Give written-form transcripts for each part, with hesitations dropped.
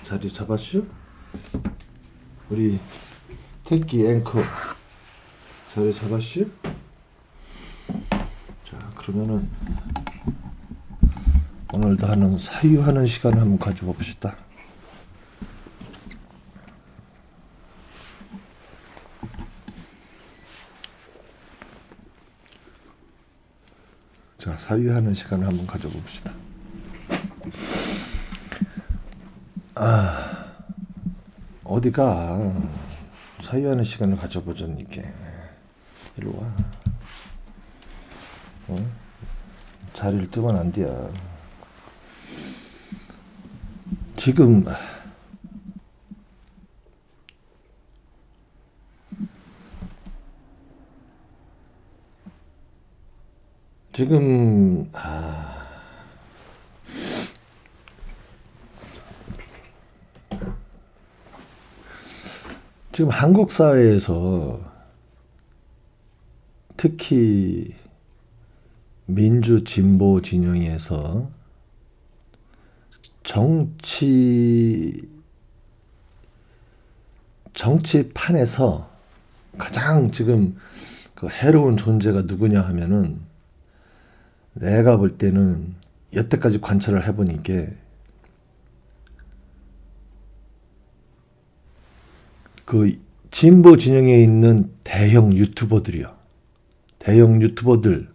자리 잡았슈? 우리 택기 앵커 자리 잡았슈? 자, 그러면은 오늘도 하는 사유하는 시간을 한번 가져봅시다. 자, 사유하는 시간을 한번 가져봅시다. 어디가 사유하는 시간을 가져보자니까. 이리 와. 자리를 뜨면 안 돼. 지금 지금 지금 한국 사회에서 특히 민주 진보 진영에서 정치판에서 가장 지금 그 해로운 존재가 누구냐 하면은, 내가 볼 때는 여태까지 관찰을 해보니까 그 진보 진영에 있는 대형 유튜버들이요. 대형 유튜버들,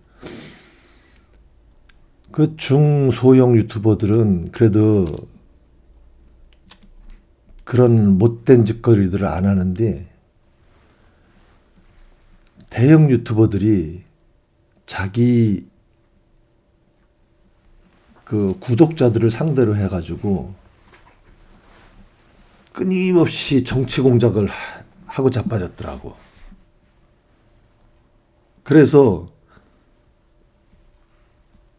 그 중소형 유튜버들은 그래도 그런 못된 짓거리들을 안 하는데, 대형 유튜버들이 자기 그 구독자들을 상대로 해가지고 끊임없이 정치 공작을 하고 자빠졌더라고. 그래서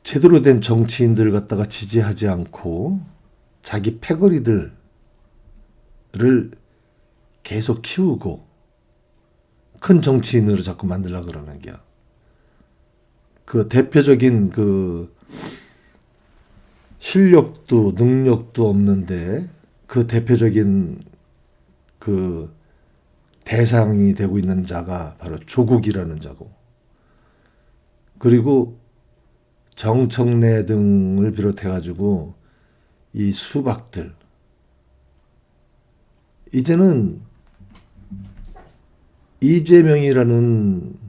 제대로 된 정치인들을 갖다가 지지하지 않고 자기 패거리들을 계속 키우고 큰 정치인으로 자꾸 만들려고 그러는 겨. 그 대표적인 그 실력도 능력도 없는데 그 대표적인 그 대상이 되고 있는 자가 바로 조국이라는 자고, 그리고 정청래 등을 비롯해가지고 이 수박들, 이제는 이재명이라는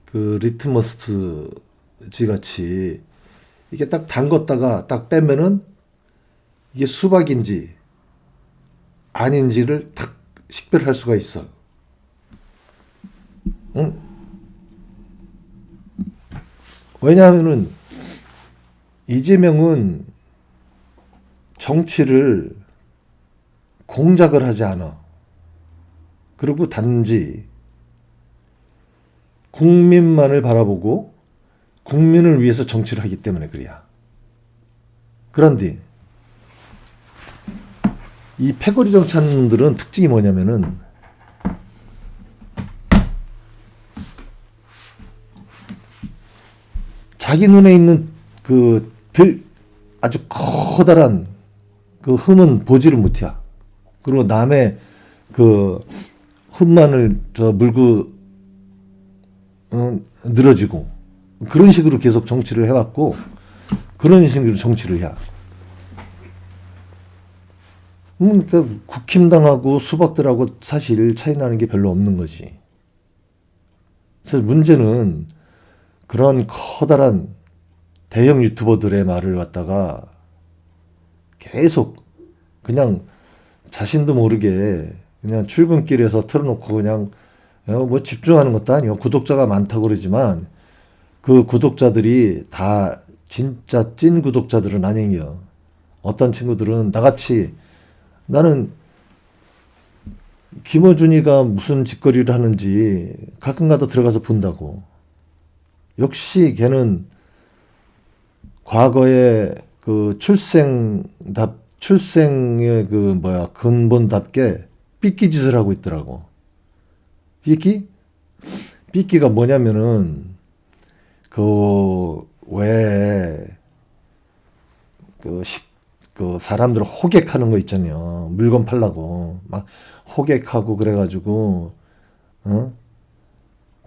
그 리트머스 같이 이게 딱 담궜다가 딱 빼면은 이게 수박인지 아닌지를 탁 식별할 수가 있어. 응? 왜냐하면은 이재명은 정치를 공작을 하지 않아. 그리고 단지 국민만을 바라보고 국민을 위해서 정치를 하기 때문에 그래야. 그런데 이 패거리 정치하는 놈들은 특징이 뭐냐면은, 자기 눈에 있는 그 아주 커다란 그 흠은 보지를 못해. 그리고 남의 그 흠만을 물고 늘어지고, 그런 식으로 계속 정치를 해왔고, 그런 식으로 정치를 해. 그러니까 국힘당하고 수박들하고 사실 차이 나는 게 별로 없는 거지. 그래서 문제는 그런 커다란 대형 유튜버들의 말을 갖다가 계속 그냥 자신도 모르게 그냥 출근길에서 틀어놓고 그냥 뭐 집중하는 것도 아니고, 구독자가 많다고 그러지만 그 구독자들이 다 진짜 찐 구독자들은 아니에요. 어떤 친구들은 나같이, 나는 김어준이가 무슨 짓거리를 하는지 가끔가다 들어가서 본다고. 역시 걔는 과거에 그 출생의 그 근본답게 삐끼 짓을 하고 있더라고. 삐끼? 삐끼가 뭐냐면은 그 왜 그 그 사람들 호객하는 거 있잖아요. 물건 팔라고 막 호객하고 그래가지고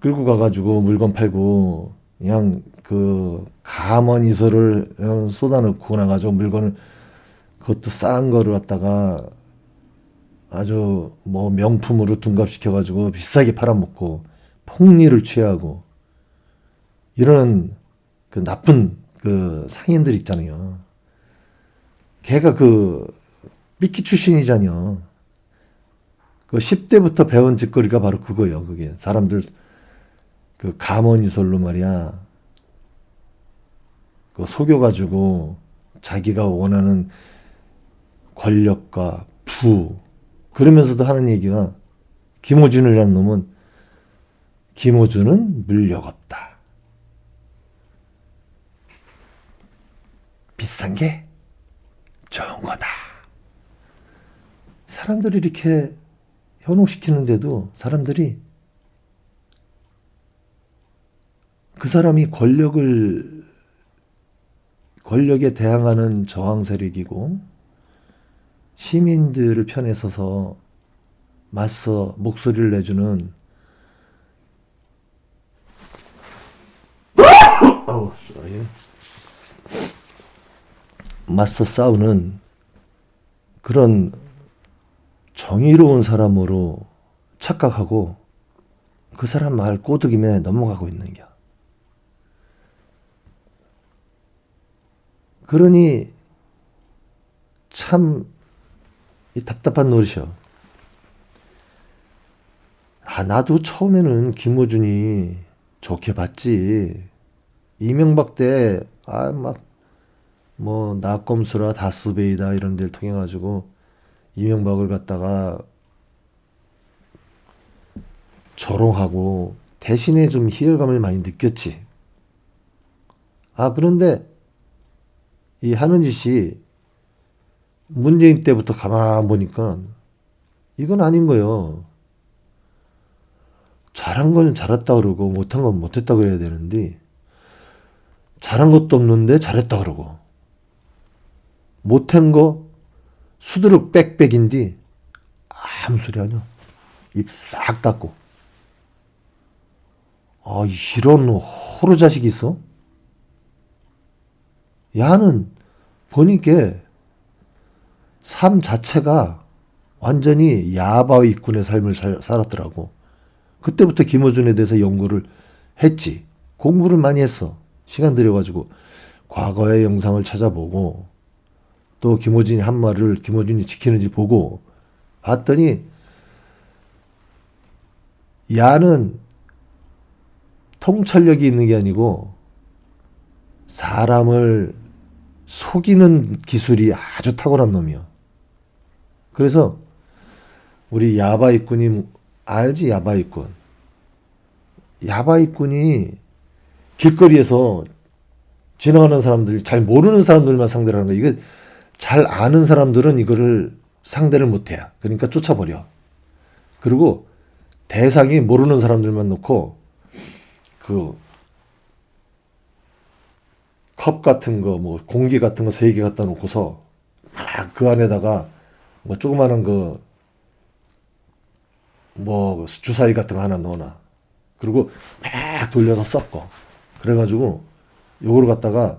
끌고 가가지고 물건 팔고 그냥 그 감언 이설을 쏟아놓고 나가지고 물건을 그것도 싼 거를 갖다가 아주 뭐 명품으로 둔갑시켜가지고 비싸게 팔아먹고 폭리를 취하고 이런 그 나쁜 그 상인들 있잖아요. 걔가 그 삐끼 출신이잖아요. 그 10대부터 배운 짓거리가 바로 그거예요. 그게 사람들 그 감언이설로 말이야. 그 속여가지고 자기가 원하는 권력과 부 그러면서도 하는 얘기가 김어준이라는 놈은 김어준은 물력 없다. 비싼 게 좋은 거다. 사람들이 이렇게 현혹시키는데도 사람들이 그 사람이 권력에 대항하는 저항 세력이고 시민들을 편에 서서 맞서 목소리를 내주는 맞서 싸우는 그런 정의로운 사람으로 착각하고 그 사람 말 꼬드김에 넘어가고 있는 겨. 그러니 참 이 답답한 노릇이요. 나도 처음에는 김어준이 좋게 봤지. 이명박 때 막 뭐 낙검수라 다스베이다 이런 데를 통해 가지고 이명박을 갖다가 조롱하고 대신에 좀 희열감을 많이 느꼈지. 그런데 이 하는 짓이 문재인 때부터 가만 보니까 이건 아닌 거예요. 잘한 건 잘했다 그러고 못한 건 못했다 그래야 되는데 잘한 것도 없는데 잘했다 그러고 못한 거 수두룩 빽빽인데 아무 소리 아니야. 입 싹 닫고. 이런 호루 자식이 있어? 야는 보니까 삶 자체가 완전히 야바위꾼의 삶을 살았더라고. 그때부터 김어준에 대해서 연구를 했지. 공부를 많이 했어. 시간 들여가지고 과거의 영상을 찾아보고 또 김어준이 한 말을 김어준이 지키는지 보고 봤더니 야는 통찰력이 있는 게 아니고 사람을 속이는 기술이 아주 탁월한 놈이야. 그래서 우리 야바이꾼이 알지? 야바이꾼이 길거리에서 지나가는 사람들, 잘 모르는 사람들만 상대를 하는 거야. 이게 잘 아는 사람들은 이거를 상대를 못해. 그러니까 쫓아버려. 그리고 대상이 모르는 사람들만 놓고 그 컵 같은 거, 뭐 공기 같은 거 3개 갖다 놓고서 막 그 안에다가 뭐 조그마한 거 뭐 주사위 같은 거 하나 넣어놔. 그리고 막 돌려서 섞어. 그래가지고 요거를 갖다가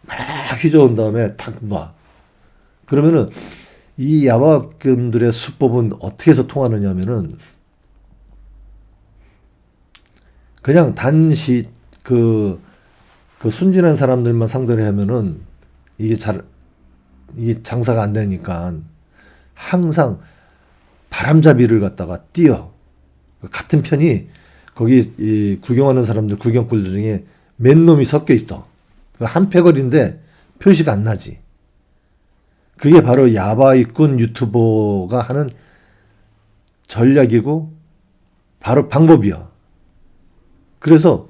막 휘저은 다음에 탁 놔. 그러면은 이 야박꾼들의 수법은 어떻게 해서 통하느냐 하면은 그냥 단시 그 순진한 사람들만 상대를 하면은 이게 장사가 안 되니까 항상 바람잡이를 갖다가 띄어. 같은 편이 거기 이 구경하는 사람들 구경꾼들 중에 몇 놈이 섞여 있어. 한 패거리인데 표시가 안 나지. 그게 바로 야바이꾼 유튜버가 하는 전략이고 바로 방법이야. 그래서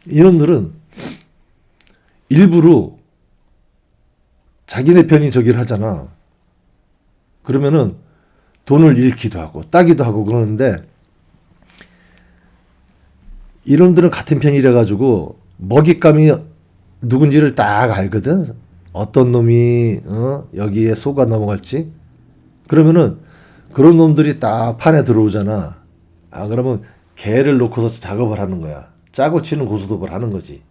이놈들은 일부러 자기네 편이 저기를 하잖아. 그러면은 돈을 잃기도 하고 따기도 하고 그러는데 이놈들은 같은 편이라 가지고 먹잇감이 누군지를 딱 알거든. 어떤 놈이 여기에 속아 넘어갈지. 그러면은 그런 놈들이 딱 판에 들어오잖아. 그러면 걔를 놓고서 작업을 하는 거야. 짜고 치는 고스톱을 하는 거지.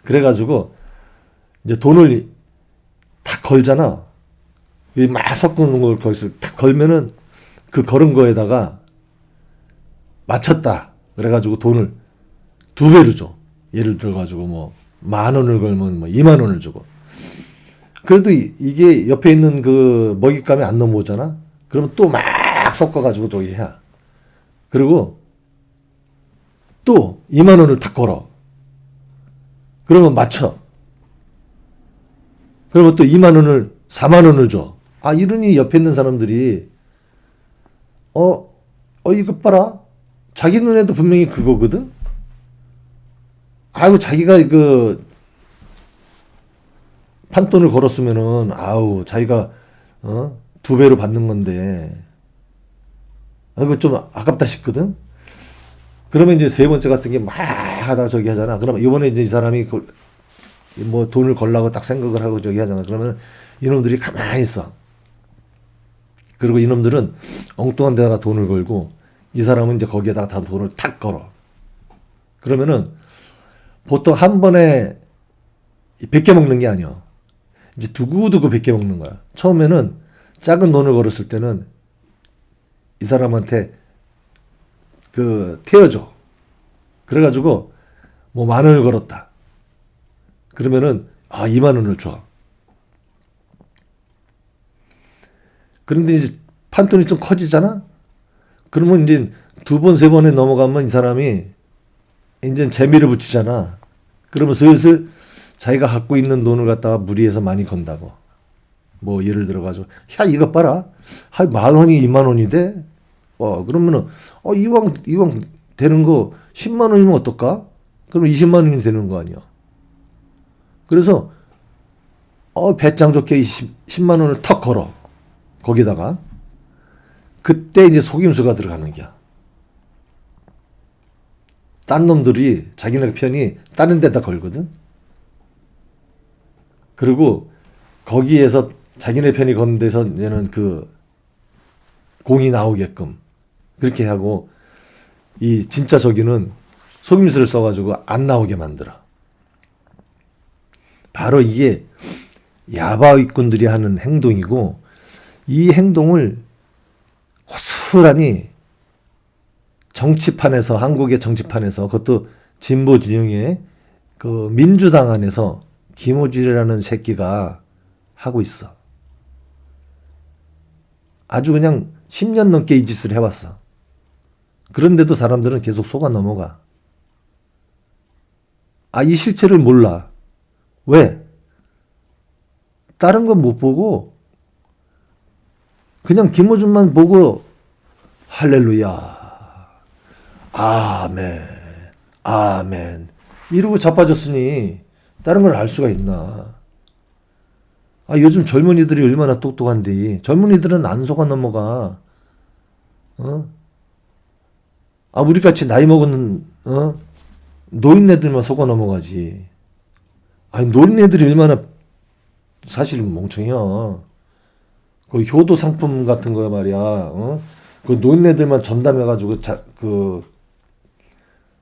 그래가지고 이제 돈을 탁 걸잖아. 막 섞는 걸 거기서 탁 걸면은 그 걸은 거에다가 맞췄다. 그래가지고 돈을 2배로 줘. 예를 들어가지고 뭐 10,000원을 걸면 뭐 20,000원을 주고. 그래도 이게 옆에 있는 그 먹잇감이 안 넘어오잖아. 그러면 또 막 섞어가지고 저기 해. 그리고 또 20,000원을 탁 걸어. 그러면 맞춰. 그러면 또 20,000원을 40,000원을 줘. 이러니 옆에 있는 사람들이 이거 봐라. 자기 눈에도 분명히 그거거든. 자기가 그 판돈을 걸었으면은 자기가 2배로 받는 건데 이거 좀 아깝다 싶거든. 그러면 이제 세 번째 같은 게 막 하다가 저기 하잖아. 그러면 이번에 이제 이 사람이 뭐 돈을 걸라고 딱 생각을 하고 저기 하잖아. 그러면 이놈들이 가만히 있어. 그리고 이놈들은 엉뚱한 데다가 돈을 걸고 이 사람은 이제 거기에다가 다 돈을 탁 걸어. 그러면은 보통 한 번에 100개 먹는 게 아니야. 이제 두고두고 100개 먹는 거야. 처음에는 작은 돈을 걸었을 때는 이 사람한테 태워줘. 그래가지고 뭐 10,000원을 걸었다. 그러면은 20,000원을 줘. 그런데 이제 판돈이 좀 커지잖아. 그러면 이제 2번, 3번에 넘어가면 이 사람이 이제 재미를 붙이잖아. 그러면 슬슬 자기가 갖고 있는 돈을 갖다가 무리해서 많이 건다고. 뭐 예를 들어가지고 이거 봐라. 10,000원이 20,000원이 돼. 그러면은 이왕 되는 거 100,000원이면 어떨까? 그럼 200,000원이 되는 거 아니야. 그래서 배짱 좋게 10,000원을 턱 걸어. 거기다가 그때 이제 속임수가 들어가는 거야. 딴 놈들이 자기네 편이 다른 데다 걸거든. 그리고 거기에서 자기네 편이 거는 데서 얘는 그 공이 나오게끔 그렇게 하고 이 진짜 저기는 속임수를 써가지고 안 나오게 만들어. 바로 이게 야바위꾼들이 하는 행동이고 이 행동을 고스란히 정치판에서 한국의 정치판에서 그것도 진보 진영의 그 민주당 안에서 김호준이라는 새끼가 하고 있어. 아주 그냥 10년 넘게 이 짓을 해왔어. 그런데도 사람들은 계속 속아 넘어가. 이 실체를 몰라. 왜? 다른 건 못 보고 그냥 김호준만 보고 할렐루야, 아멘, 아멘 이러고 자빠졌으니 다른 걸 알 수가 있나. 요즘 젊은이들이 얼마나 똑똑한데 젊은이들은 안 속아 넘어가. 우리같이 나이 먹은 노인네들만 속아 넘어가지. 노인네들이 얼마나 사실 멍청이야. 그 효도 상품 같은 거 말이야. 그 노인네들만 전담해가지고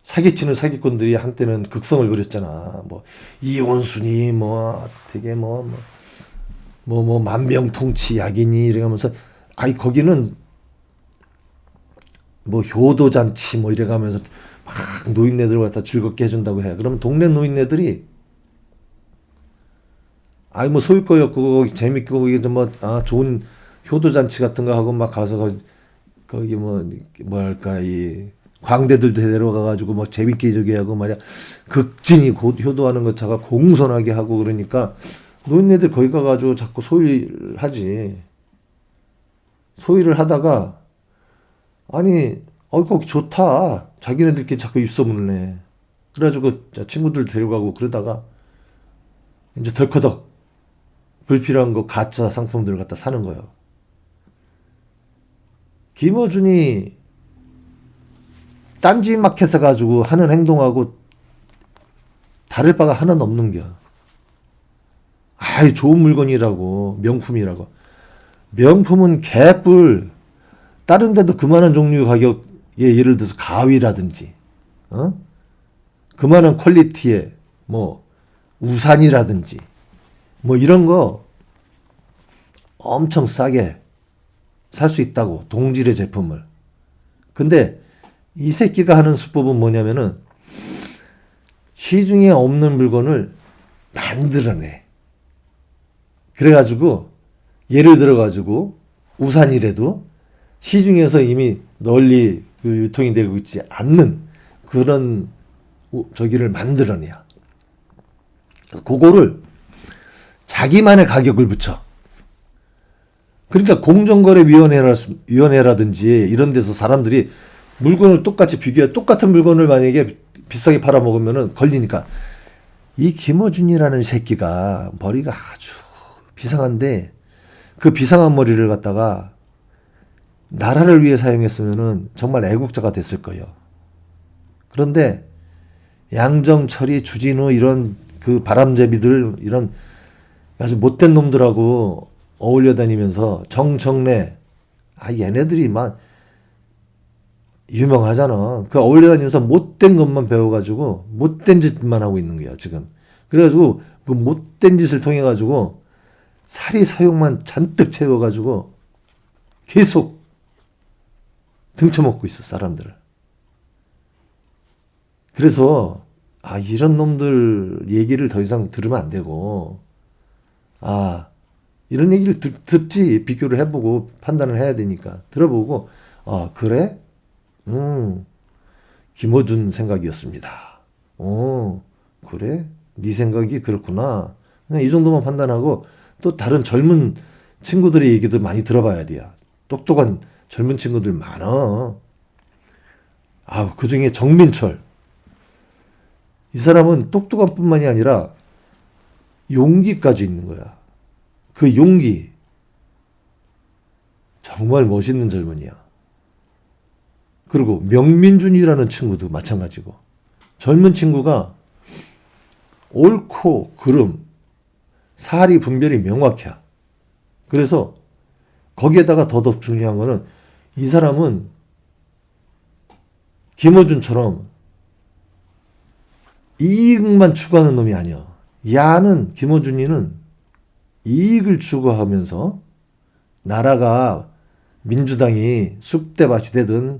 사기치는 사기꾼들이 한때는 극성을 그렸잖아. 뭐 이혼순이 뭐 되게 뭐 만병통치 약이니 이래가면서 거기는 뭐 효도잔치 뭐 이래가면서 막 노인네들 갖다 즐겁게 해준다고 해. 그러면 동네 노인네들이 뭐 소유거였고 재밌고 거기 좋은 효도잔치 같은 거 하고 막 가서 거기 뭐랄까 이 광대들 데려가가지고 막 재밌게 저기 하고 말이야. 극진히 효도하는 것 자가 공손하게 하고 그러니까 노인네들 거기 가가지고 자꾸 소위를 하지. 소위를 하다가 거기 좋다. 자기네들끼리 자꾸 입소문을 내. 그래가지고 친구들 데려가고 그러다가 이제 덜커덕 불필요한 거 가짜 상품들을 갖다 사는 거예요. 김어준이 딴지 마켓에 가지고 하는 행동하고 다를 바가 하나도 없는 겨. 아이, 좋은 물건이라고, 명품이라고. 명품은 개뿔. 다른 데도 그만한 종류 가격에, 예를 들어서 가위라든지, 어? 그만한 퀄리티의 뭐 우산이라든지 뭐 이런 거 엄청 싸게 살 수 있다고, 동질의 제품을. 근데 이 새끼가 하는 수법은 뭐냐면은 시중에 없는 물건을 만들어내. 그래가지고 예를 들어가지고 우산이라도 시중에서 이미 널리 그 유통이 되고 있지 않는 그런 저기를 만들어내야. 그거를 자기만의 가격을 붙여. 그러니까 공정거래위원회라든지 이런 데서 사람들이 물건을 똑같이 비교해, 똑같은 물건을 만약에 비싸게 팔아먹으면은 걸리니까, 이 김어준이라는 새끼가 머리가 아주 비상한데, 그 비상한 머리를 갖다가 나라를 위해 사용했으면은 정말 애국자가 됐을 거예요. 그런데 양정철이, 주진우, 이런 그 바람잡이들, 이런 아주 못된 놈들하고 어울려 다니면서, 정청래, 얘네들이 막 유명하잖아. 그 어울려 다니면서 못된 것만 배워가지고 못된 짓만 하고 있는 거야 지금. 그래가지고 그 못된 짓을 통해 가지고 사리 사욕만 잔뜩 채워가지고 계속 등쳐먹고 있어, 사람들을. 그래서 이런 놈들 얘기를 더 이상 들으면 안 되고, 이런 얘기를 듣지, 비교를 해보고 판단을 해야 되니까 들어보고, 그래? 김어준 생각이었습니다. 그래? 네 생각이 그렇구나. 그냥 이 정도만 판단하고, 또 다른 젊은 친구들의 얘기도 많이 들어봐야 돼요. 똑똑한 젊은 친구들 많아. 그 중에 정민철. 이 사람은 똑똑한 뿐만이 아니라 용기까지 있는 거야. 그 용기. 정말 멋있는 젊은이야. 그리고 명민준이라는 친구도 마찬가지고. 젊은 친구가 옳고 그름, 사리 분별이 명확해. 그래서 거기에다가 더 중요한 거는, 이 사람은 김어준처럼 이익만 추구하는 놈이 아니야. 야는, 김어준이는 이익을 추구하면서 나라가, 민주당이 쑥대밭이 되든,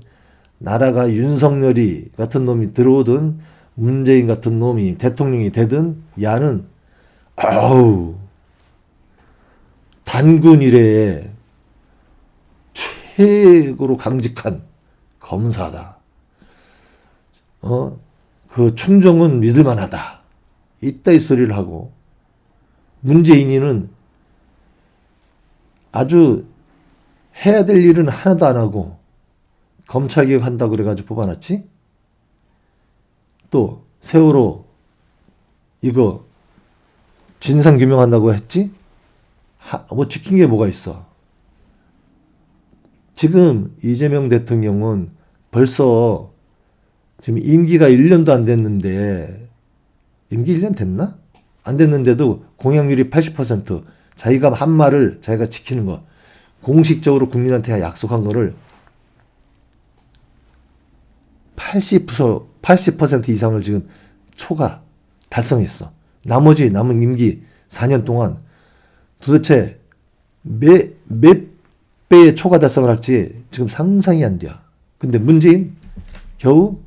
나라가 윤석열이 같은 놈이 들어오든, 문재인 같은 놈이 대통령이 되든, 야는 단군 이래에 최고로 강직한 검사다. 그 충정은 믿을만하다. 이따위 소리를 하고, 문재인이는 아주 해야 될 일은 하나도 안 하고 검찰개혁 한다고 그래가지고 뽑아놨지? 또 세월호 이거 진상규명한다고 했지? 뭐 지킨 게 뭐가 있어? 지금 이재명 대통령은 벌써 지금 임기가 1년도 안 됐는데, 임기 1년 됐나? 안 됐는데도 공약률이 80%, 자기가 한 말을 자기가 지키는 거, 공식적으로 국민한테 약속한 거를 80% 이상을 지금 초과 달성했어. 나머지 남은 임기 4년 동안 도대체 몇 배의 초과 달성을 할지 지금 상상이 안 돼. 근데 문재인 겨우,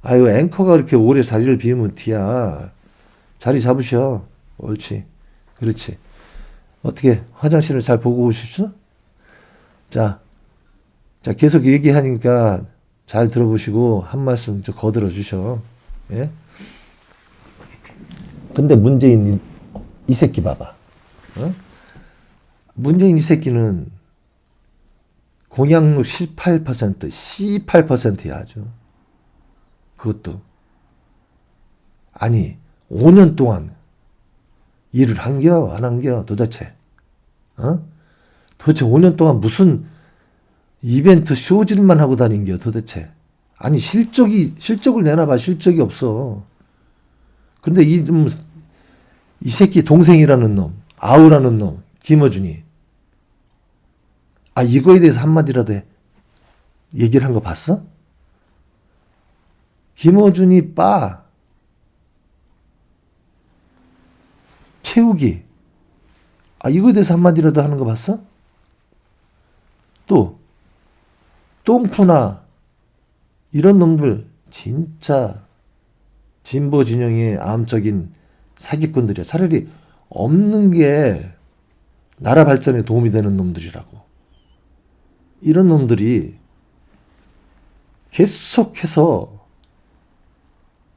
앵커가 그렇게 오래 자리를 비우면 어티야. 자리 잡으셔. 옳지. 그렇지. 어떻게 화장실을 잘 보고 오십시오? 자, 계속 얘기하니까 잘 들어보시고 한 말씀 좀 거들어 주셔. 예? 근데 문재인 이 새끼 봐봐. 문재인 이 새끼는 공약률 18%야 아주. 그것도. 아니, 5년 동안 일을 한겨 안 한겨 도대체. 도대체 5년 동안 무슨 이벤트 쇼질만 하고 다닌겨 도대체. 아니, 실적을 내놔봐. 실적이 없어. 근데 이 이 새끼 동생이라는 놈, 아우라는 놈, 김어준이. 아, 이거에 대해서 한마디라도 얘기를 한 거 봤어? 김어준이 빠, 채우기. 아, 이거에 대해서 한마디라도 하는 거 봤어? 또, 똥푸나, 이런 놈들, 진짜, 진보 진영의 암적인 사기꾼들이야. 차라리 없는 게 나라 발전에 도움이 되는 놈들이라고. 이런 놈들이 계속해서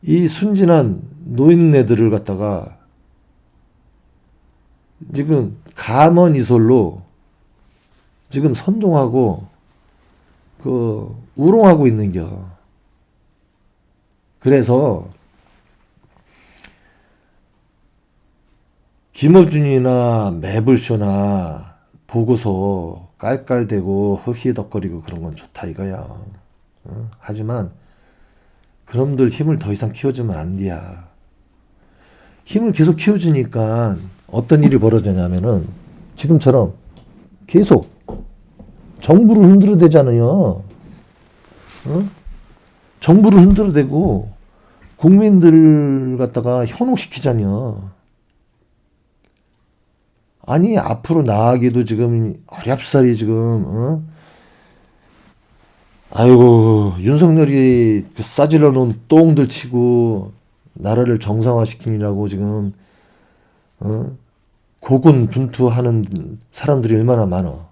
이 순진한 노인네들을 갖다가 지금 감언 이솔로 지금 선동하고 우롱하고 있는겨. 그래서 김어준이나 매불쇼나 보고서 깔깔대고 흑히덕거리고 그런 건 좋다 이거야. 하지만 그놈들 힘을 더 이상 키워주면 안 돼야. 힘을 계속 키워주니까 어떤 일이 벌어지냐면은 지금처럼 계속 정부를 흔들어대잖아요. 정부를 흔들어대고 국민들을 갖다가 현혹시키잖아요. 아니, 앞으로 나아가기도 지금 어렵사리 지금 아이고, 윤석열이 그 싸질러 놓은 똥들 치고 나라를 정상화시키느라고 지금 고군분투하는 사람들이 얼마나 많아.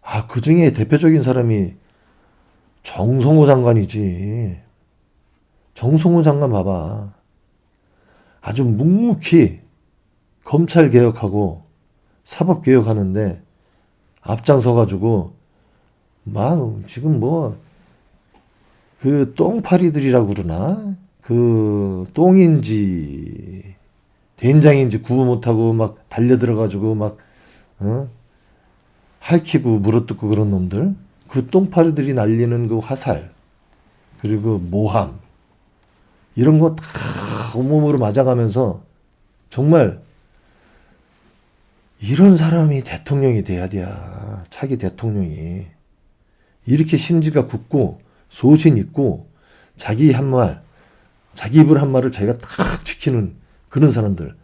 아, 그 중에 대표적인 사람이 정성호 장관이지. 정성호 장관 봐봐. 아주 묵묵히 검찰 개혁하고 사법 개혁하는데 앞장서가지고 막 지금 뭐 그 똥파리들이라고 그러나 그 똥인지 된장인지 구분 못하고 막 달려들어가지고 막 핥히고 물어뜯고 그런 놈들, 그 똥파리들이 날리는 그 화살 그리고 모함 이런 거 다 온몸으로 맞아가면서 정말 이런 사람이 대통령이 돼야 돼. 차기 대통령이 이렇게 심지가 굳고 소신 있고 자기 한 말, 자기 입을 한 말을 자기가 탁 지키는 그런 사람들,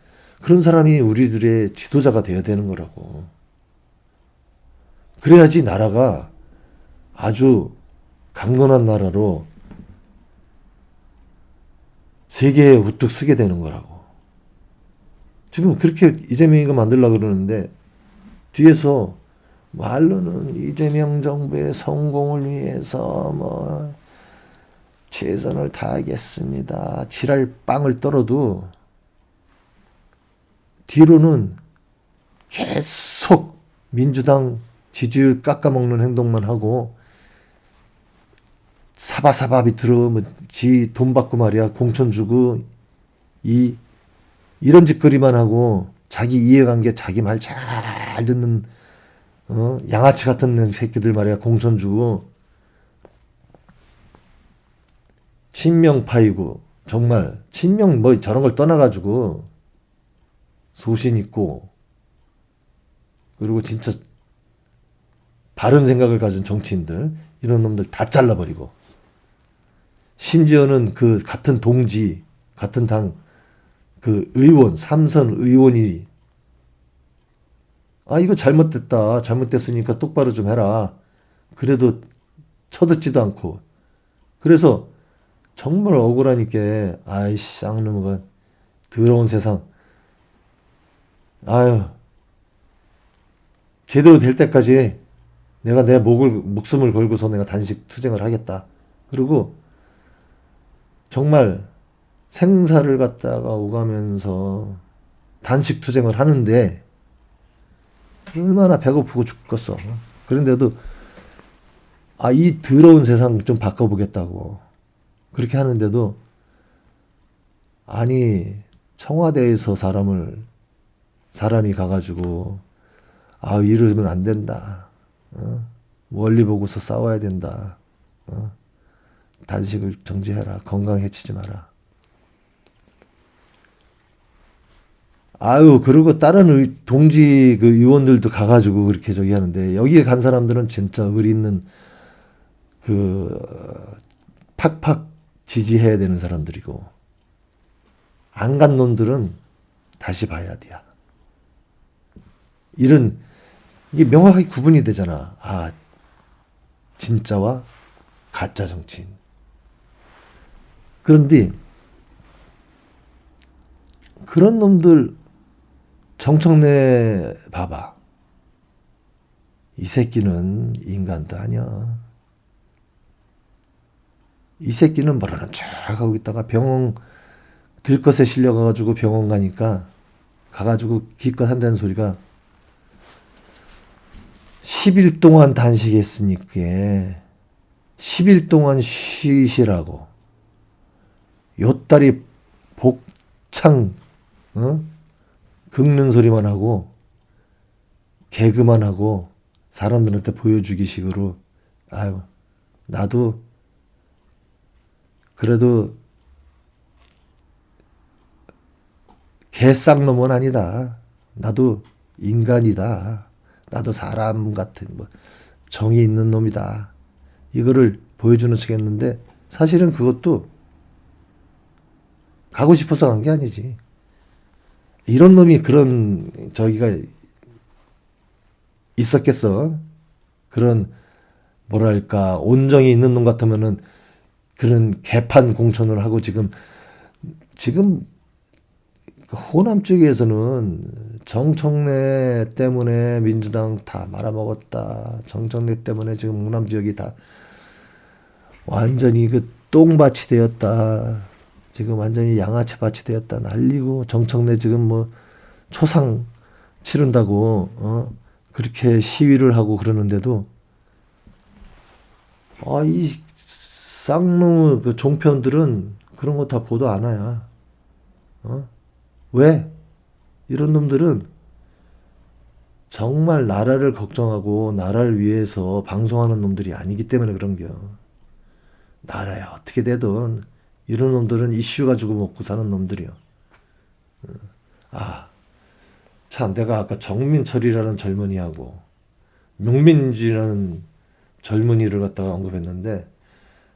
그런 사람이 우리들의 지도자가 돼야 되는 거라고. 그래야지 나라가 아주 강건한 나라로 세계에 우뚝 서게 되는 거라고. 지금 그렇게 이재명이가 만들려고 그러는데 뒤에서 말로는 이재명 정부의 성공을 위해서 뭐 최선을 다하겠습니다. 지랄 빵을 떨어도 뒤로는 계속 민주당 지지율 깎아먹는 행동만 하고 사바사바 밑으로 뭐 지 돈 받고 말이야 공천 주고 이런 짓거리만 하고 자기 이해관계 자기 말 잘 듣는 양아치 같은 새끼들 말이야 공천 주고 친명 파이고 정말 친명 뭐 저런 걸 떠나가지고 소신 있고 그리고 진짜 바른 생각을 가진 정치인들 이런 놈들 다 잘라버리고 심지어는 그 같은 동지 같은 당 그 의원 삼선 의원이 아 이거 잘못됐다 잘못됐으니까 똑바로 좀 해라 그래도 쳐듣지도 않고 그래서 정말 억울하니까 아이씨 쌍놈아 더러운 세상 아유 제대로 될 때까지 내가 내 목숨을 걸고서 내가 단식 투쟁을 하겠다. 그리고 정말 생사를 갖다가 오가면서 단식 투쟁을 하는데 얼마나 배고프고 죽겠어. 그런데도 아, 이 더러운 세상 좀 바꿔보겠다고 그렇게 하는데도 아니 청와대에서 사람이 가가지고 아 이러면 안 된다. 멀리 보고서 싸워야 된다. 단식을 정지해라. 건강 해치지 마라. 아유, 그리고 다른 동지 그 의원들도 가가지고 그렇게 저기 하는데, 여기에 간 사람들은 진짜 의리 있는 그 팍팍 지지해야 되는 사람들이고, 안 간 놈들은 다시 봐야 돼요. 이게 명확하게 구분이 되잖아. 아, 진짜와 가짜 정치인. 그런데 그런 놈들 정청래 봐봐. 이 새끼는 인간도 아니야. 이 새끼는 모르는 척 하고 있다가 병원 들것에 실려가가지고 병원 가가지고 기껏 한다는 소리가 10일 동안 단식했으니까 10일 동안 쉬시라고. 요다리 복창 긁는 소리만 하고 개그만 하고 사람들한테 보여주기 식으로, 아유, 나도 그래도 개쌍놈은 아니다. 나도 인간이다. 나도 사람 같은 뭐 정이 있는 놈이다. 이거를 보여주는 척 했는데, 사실은 그것도 가고 싶어서 간 게 아니지. 이런 놈이 그런 저기가 있었겠어. 그런 뭐랄까 온정이 있는 놈 같으면은 그런 개판 공천을 하고 지금 호남 쪽에서는 정청래 때문에 민주당 다 말아먹었다. 정청래 때문에 지금 호남 지역이 다 완전히 그 똥밭이 되었다. 지금 완전히 양아치 밭이 되었다. 난리고, 정청래 지금 뭐 초상 치른다고 그렇게 시위를 하고 그러는데도, 이 쌍놈의 그 종편들은 그런 거 다 보도 안 해요. 왜? 이런 놈들은 정말 나라를 걱정하고 나라를 위해서 방송하는 놈들이 아니기 때문에 그런겨. 나라에 어떻게 되든 이런 놈들은 이슈 가지고 먹고 사는 놈들이요. 참, 내가 아까 정민철이라는 젊은이하고 명민주라는 젊은이를 갖다가 언급했는데,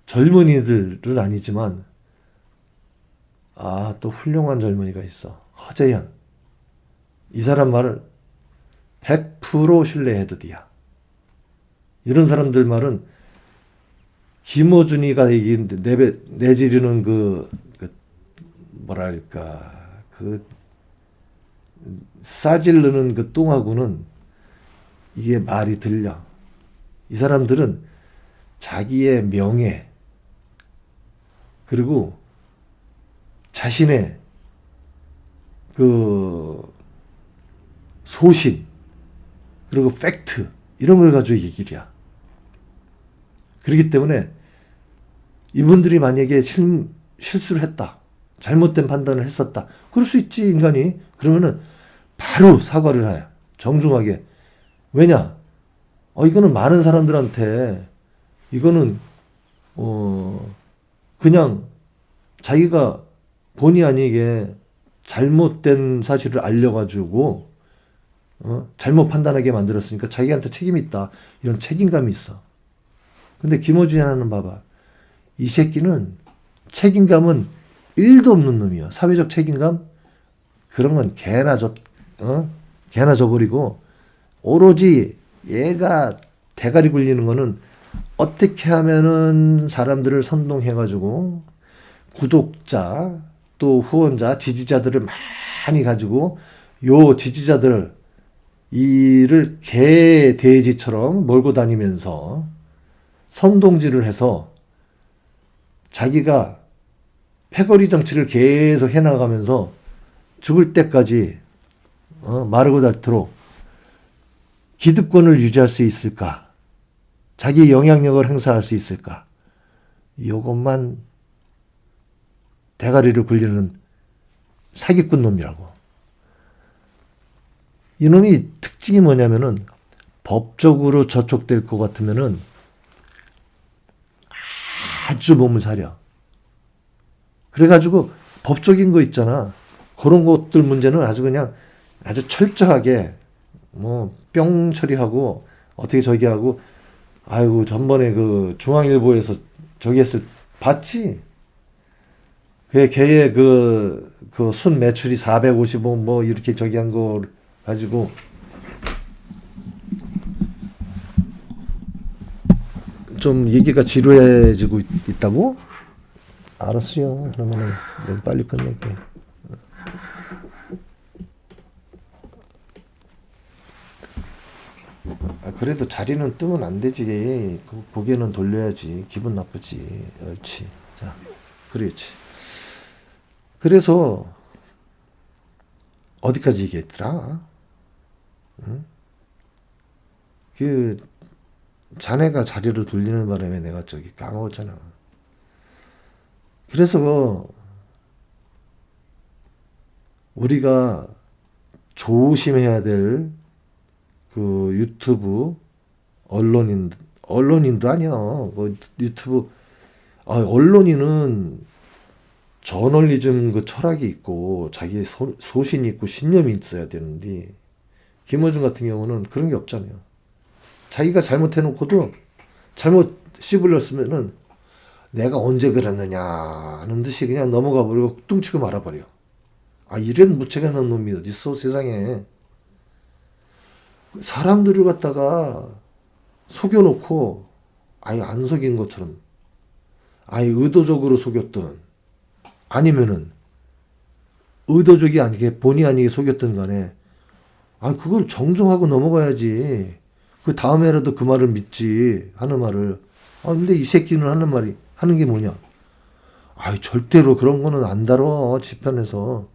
젊은이들은 아니지만 또 훌륭한 젊은이가 있어. 허재현. 이 사람 말을 100% 신뢰해도 돼야. 이런 사람들 말은 김어준이가 내지르는 뭐랄까 싸질르는 그 똥하고는 이게 말이 들려. 이 사람들은 자기의 명예, 그리고 자신의 그 소신, 그리고 팩트, 이런 걸 가지고 얘기를 해. 그렇기 때문에 이분들이 만약에 실수를 했다, 잘못된 판단을 했었다, 그럴 수 있지, 인간이. 그러면은 바로 사과를 해. 정중하게. 왜냐? 이거는 많은 사람들한테, 이거는 그냥 자기가 본의 아니게 잘못된 사실을 알려가지고 잘못 판단하게 만들었으니까 자기한테 책임이 있다, 이런 책임감이 있어. 근데 김어준이 하나는 봐봐. 이 새끼는 책임감은 1도 없는 놈이야. 사회적 책임감? 그런 건 개나 줘버리고, 오로지 얘가 대가리 굴리는 거는 어떻게 하면은 사람들을 선동해가지고 구독자, 또 후원자, 지지자들을 많이 가지고 요 지지자들 이를 개 돼지처럼 몰고 다니면서 선동질을 해서 자기가 패거리 정치를 계속 해나가면서 죽을 때까지 마르고 닳도록 기득권을 유지할 수 있을까? 자기 영향력을 행사할 수 있을까? 이것만 대가리를 굴리는 사기꾼 놈이라고. 이놈이 특징이 뭐냐면은, 법적으로 저촉될 것 같으면은 아주 몸을 사려. 그래가지고 법적인 거 있잖아. 그런 것들 문제는 아주 그냥 아주 철저하게 뭐 뿅 처리하고 어떻게 저기 하고. 아이고 전번에 그 중앙일보에서 저기 했을 봤지? 걔의 그 순 매출이 455 뭐 이렇게 저기 한 거 가지고 좀 얘기가 지루해지고 있다고? 알았어요. 그러면은 내가 빨리 끝낼게. 그래도 자리는 뜨면 안 되지. 그 고개는 돌려야지. 기분 나쁘지. 옳지. 자, 그렇지. 그래서 어디까지 얘기했더라? 응? 그 자네가 자리를 돌리는 바람에 내가 저기 까먹었잖아. 그래서 우리가 조심해야 될 그 유튜브 언론인도 아니야. 그 유튜브 언론인은 저널리즘 그 철학이 있고 자기 소신이 있고 신념이 있어야 되는데 김어준 같은 경우는 그런 게 없잖아요. 자기가 잘못해놓고도 잘못 씹을렸으면은 내가 언제 그랬느냐 하는 듯이 그냥 넘어가 버리고 뚱치고 말아버려. 이런 무책임한 놈이 어딨어 세상에. 사람들을 갖다가 속여놓고 아예 안 속인 것처럼 아예 의도적으로 속였던 아니면은 의도적이 아니게 본의 아니게 속였던 간에 그걸 정정하고 넘어가야지. 그 다음에라도 그 말을 믿지 하는 말을. 근데 이 새끼는 하는 게 뭐냐? 절대로 그런 거는 안 다뤄 지편에서.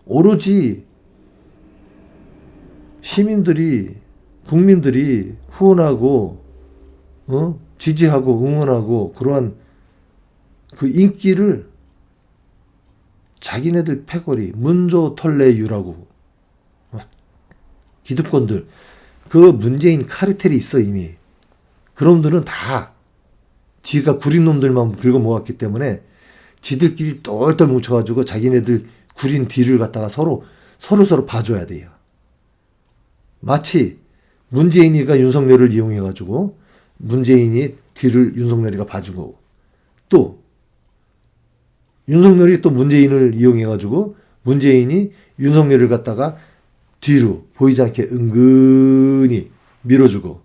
오로지 시민들이 국민들이 후원하고 지지하고 응원하고 그러한 그 인기를 자기네들 패거리 문조털레유라고 기득권들 그 문재인 카르텔이 있어 이미. 그놈들은 다 뒤가 구린 놈들만 긁어 모았기 때문에 지들끼리 똘똘 뭉쳐가지고 자기네들 구린 뒤를 갖다가 서로 봐줘야 돼요. 마치 문재인이가 윤석열을 이용해가지고 문재인이 뒤를 윤석열이가 봐주고 또 윤석열이 또 문재인을 이용해가지고 문재인이 윤석열을 갖다가 뒤로 보이지 않게 은근히 밀어주고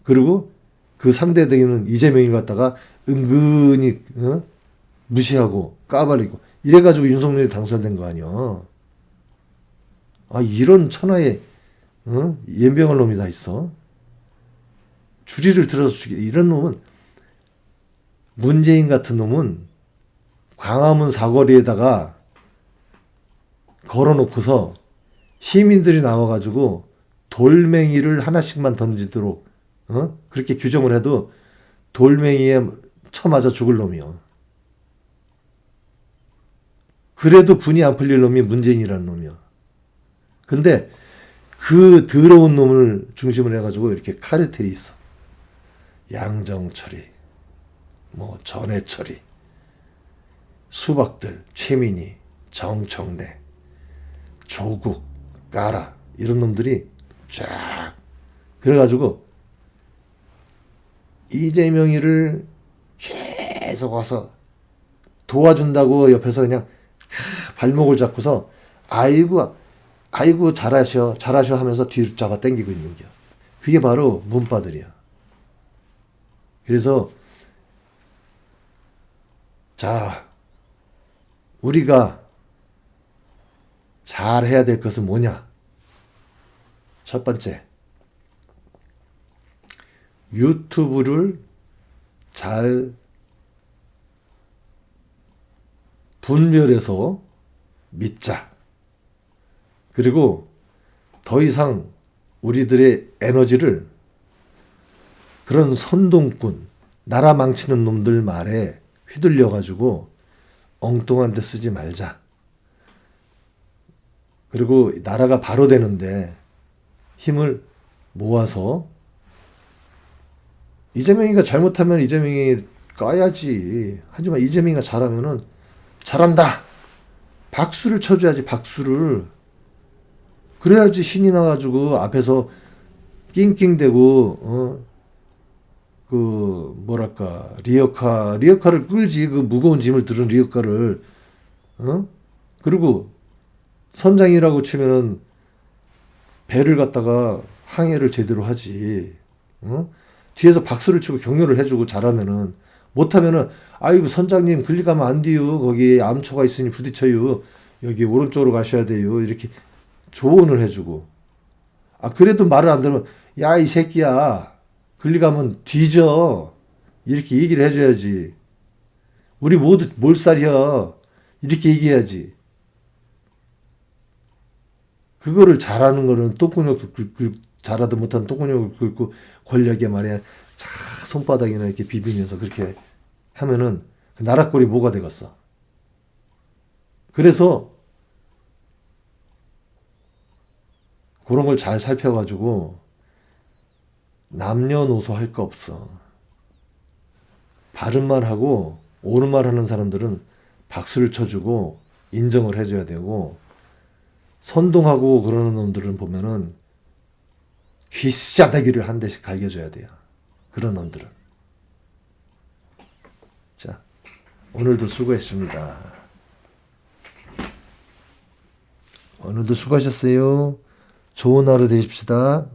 그리고 그 상대되는 이재명을 갖다가 은근히 무시하고 까발리고 이래가지고 윤석열이 당선된 거 아니야. 이런 천하의 연병할 놈이 다 있어. 주리를 들어서 이런 놈은 문재인 같은 놈은 광화문 사거리에다가 걸어놓고서 시민들이 나와가지고 돌멩이를 하나씩만 던지도록 그렇게 규정을 해도 돌멩이에 쳐맞아 죽을 놈이요. 그래도 분이 안 풀릴 놈이 문재인이라는 놈이야. 근데 그 더러운 놈을 중심으로 해가지고 이렇게 카르텔이 있어. 양정철이, 전해철이, 수박들, 최민희, 정청래, 조국, 까라 이런 놈들이 쫙 그래가지고 이재명이를 계속 와서 도와준다고 옆에서 그냥 발목을 잡고서 아이고 잘하셔 하면서 뒤로 잡아 당기고 있는 거야. 그게 바로 문바들이야. 그래서 자 우리가 잘 해야 될 것은 뭐냐? 첫 번째, 유튜브를 잘 분별해서 믿자. 그리고 더 이상 우리들의 에너지를 그런 선동꾼, 나라 망치는 놈들 말에 휘둘려가지고 엉뚱한 데 쓰지 말자. 그리고 나라가 바로 되는데 힘을 모아서 이재명이가 잘못하면 이재명이 까야지. 하지만 이재명이가 잘하면은 잘한다. 박수를 쳐줘야지, 박수를. 그래야지 신이 나가지고 앞에서 낑낑대고, 뭐랄까, 리어카를 끌지. 그 무거운 짐을 들은 리어카를. 그리고 선장이라고 치면은 배를 갖다가 항해를 제대로 하지. 뒤에서 박수를 치고 격려를 해주고 잘하면은, 못하면은, 아이고, 선장님, 글리 가면 안 돼요. 거기 암초가 있으니 부딪혀요. 여기 오른쪽으로 가셔야 돼요. 이렇게 조언을 해주고. 아, 그래도 말을 안 들으면, 야, 이 새끼야. 글리 가면 뒤져. 이렇게 얘기를 해줘야지. 우리 모두 몰살이야. 이렇게 얘기해야지. 그거를 잘하는 거는 똥구녕도 긁고, 잘하든 못하든 똥구녕을 긁고 권력에 말이야 손바닥이나 이렇게 비비면서 그렇게 하면은 그 나라 꼴이 뭐가 되겠어. 그래서 그런 걸 잘 살펴가지고 남녀노소 할 거 없어. 바른 말 하고 옳은 말 하는 사람들은 박수를 쳐주고 인정을 해줘야 되고, 선동하고 그러는 놈들은 보면은 귀싸대기를 한 대씩 갈겨줘야 돼요. 그런 놈들은. 자, 오늘도 수고했습니다. 오늘도 수고하셨어요. 좋은 하루 되십시다.